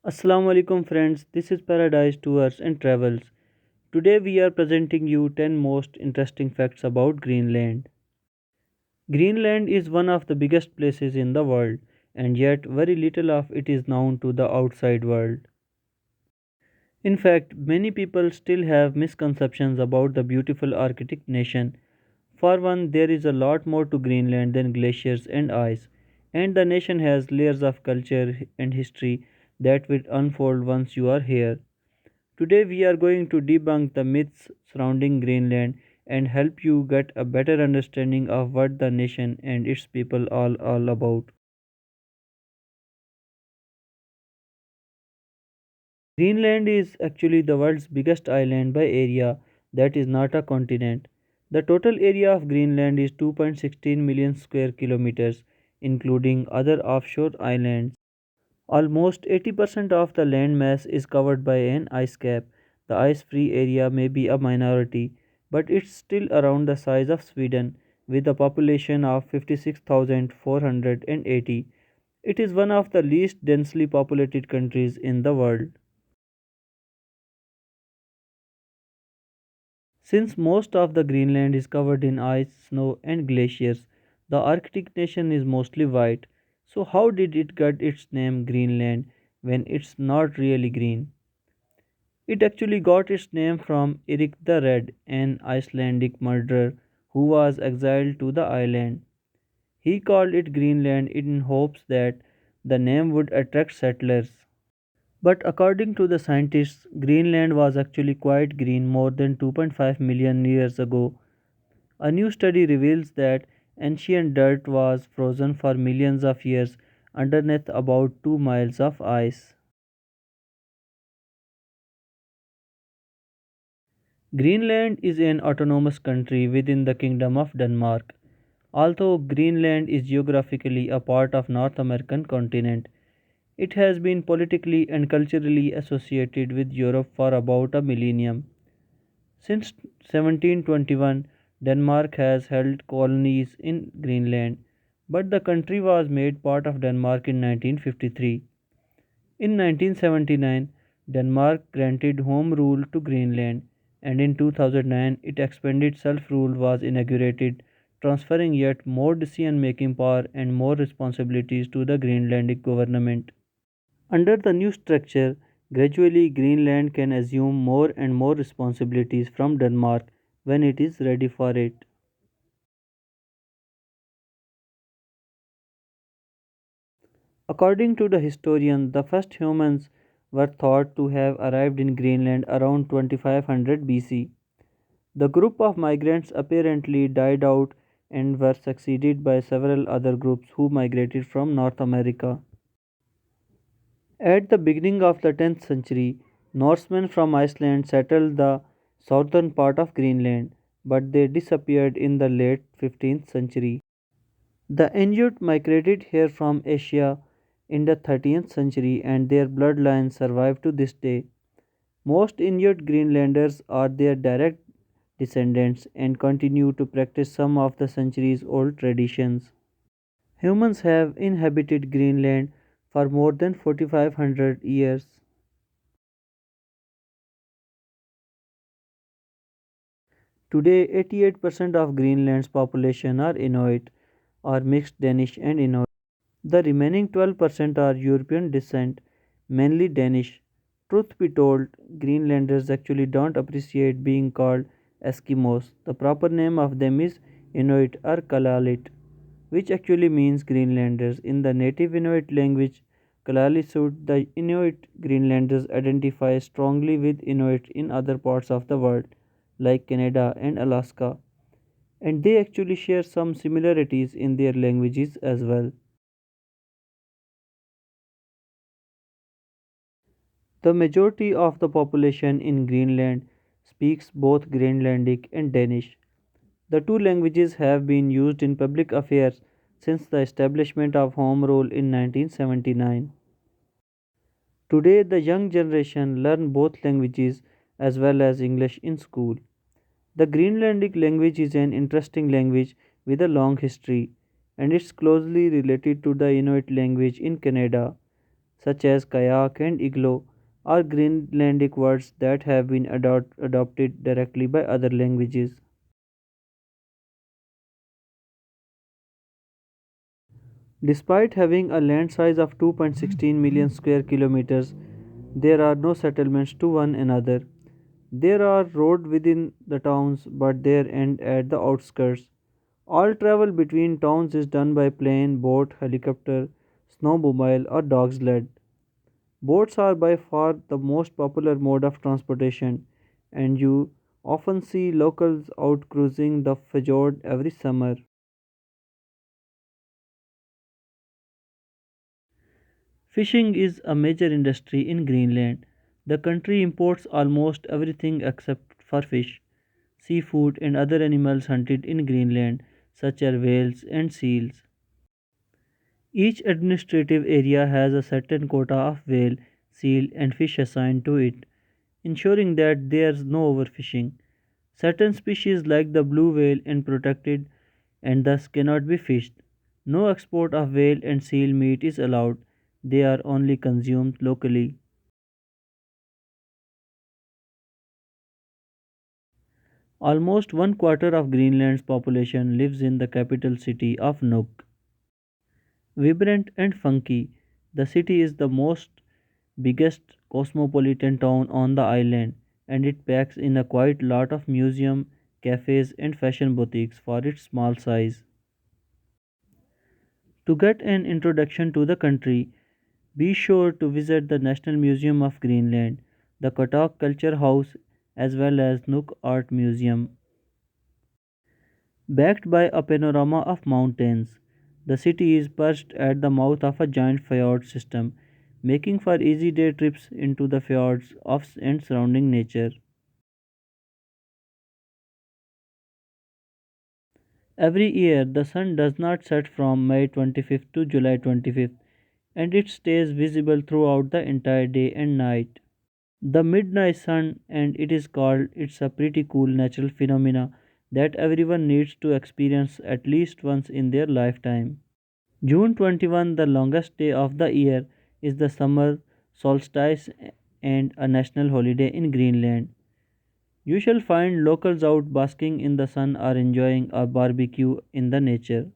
Assalamu alaikum friends, this is Paradise Tours and Travels. Today we are presenting you 10 most interesting facts about Greenland. Greenland is one of the biggest places in the world and yet very little of it is known to the outside world. In fact, many people still have misconceptions about the beautiful Arctic nation. For one, there is a lot more to Greenland than glaciers and ice, and the nation has layers of culture and history that will unfold once you are here. Today, we are going to debunk the myths surrounding Greenland and help you get a better understanding of what the nation and its people are all about. Greenland is actually the world's biggest island by area that is not a continent. The total area of Greenland is 2.16 million square kilometers, including other offshore islands. Almost 80% of the land mass is covered by an ice cap. The ice free area may be a minority, but it's still around the size of Sweden, with a population of 56,480. It is one of the least densely populated countries in the world. Since most of the Greenland is covered in ice, snow, and glaciers, the Arctic nation is mostly white. So, how did it get its name Greenland when it's not really green? It actually got its name from Erik the Red, an Icelandic murderer who was exiled to the island. He called it Greenland in hopes that the name would attract settlers. But according to the scientists, Greenland was actually quite green more than 2.5 million years ago. A new study reveals that ancient dirt was frozen for millions of years underneath about 2 miles of ice. Greenland is an autonomous country within the Kingdom of Denmark. Although Greenland is geographically a part of North American continent, it has been politically and culturally associated with Europe for about a millennium. Since 1721, Denmark has held colonies in Greenland, but the country was made part of Denmark in 1953. In 1979, Denmark granted home rule to Greenland, and in 2009 it expanded self-rule was inaugurated, transferring yet more decision-making power and more responsibilities to the Greenlandic government. Under the new structure, gradually Greenland can assume more and more responsibilities from Denmark when it is ready for it. According to the historian, the first humans were thought to have arrived in Greenland around 2500 BC. The group of migrants apparently died out and were succeeded by several other groups who migrated from North America. At the beginning of the 10th century, Norsemen from Iceland settled the southern part of Greenland, but they disappeared in the late 15th century. The Inuit migrated here from Asia in the 13th century and their bloodlines survive to this day. Most Inuit Greenlanders are their direct descendants and continue to practice some of the centuries old traditions. Humans have inhabited Greenland for more than 4500 years. Today, 88% of Greenland's population are Inuit or mixed Danish and Inuit. The remaining 12% are European descent, mainly Danish. Truth be told, Greenlanders actually don't appreciate being called Eskimos. The proper name of them is Inuit or Kalalit, which actually means Greenlanders. In the native Inuit language, Kalaallisut, the Inuit Greenlanders identify strongly with Inuit in other parts of the world, like Canada and Alaska, and they actually share some similarities in their languages as well. The majority of the population in Greenland speaks both Greenlandic and Danish. The two languages have been used in public affairs since the establishment of Home Rule in 1979. Today, the young generation learn both languages as well as English in school. The Greenlandic language is an interesting language with a long history, and it's closely related to the Inuit language in Canada. such as kayak and igloo, are Greenlandic words that have been adopted directly by other languages. Despite having a land size of 2.16 million square kilometers, there are no settlements to one another. There are roads within the towns, but they end at the outskirts. All travel between towns is done by plane, boat, helicopter, snowmobile, or dog sled. Boats are by far the most popular mode of transportation, and you often see locals out cruising the fjord every summer. Fishing is a major industry in Greenland. The country imports almost everything except for fish, seafood, and other animals hunted in Greenland, such as whales and seals. Each administrative area has a certain quota of whale, seal, and fish assigned to it, ensuring that there's no overfishing. Certain species like the blue whale are protected and thus cannot be fished. No export of whale and seal meat is allowed. They are only consumed locally. Almost one quarter of Greenland's population lives in the capital city of Nuuk. Vibrant and funky, the city is the most biggest cosmopolitan town on the island, and it packs in a quite lot of museums, cafes, and fashion boutiques for its small size. To get an introduction to the country, be sure to visit the National Museum of Greenland, the Kotok Culture House, as well as Nook Art Museum. Backed by a panorama of mountains, the city is perched at the mouth of a giant fjord system, making for easy day trips into the fjords of and surrounding nature. Every year, the sun does not set from May 25th to July 25th, and it stays visible throughout the entire day and night. The midnight sun, and it is called, it's a pretty cool natural phenomena that everyone needs to experience at least once in their lifetime. June 21, the longest day of the year, is the summer solstice and a national holiday in Greenland. You shall find locals out basking in the sun or enjoying a barbecue in the nature.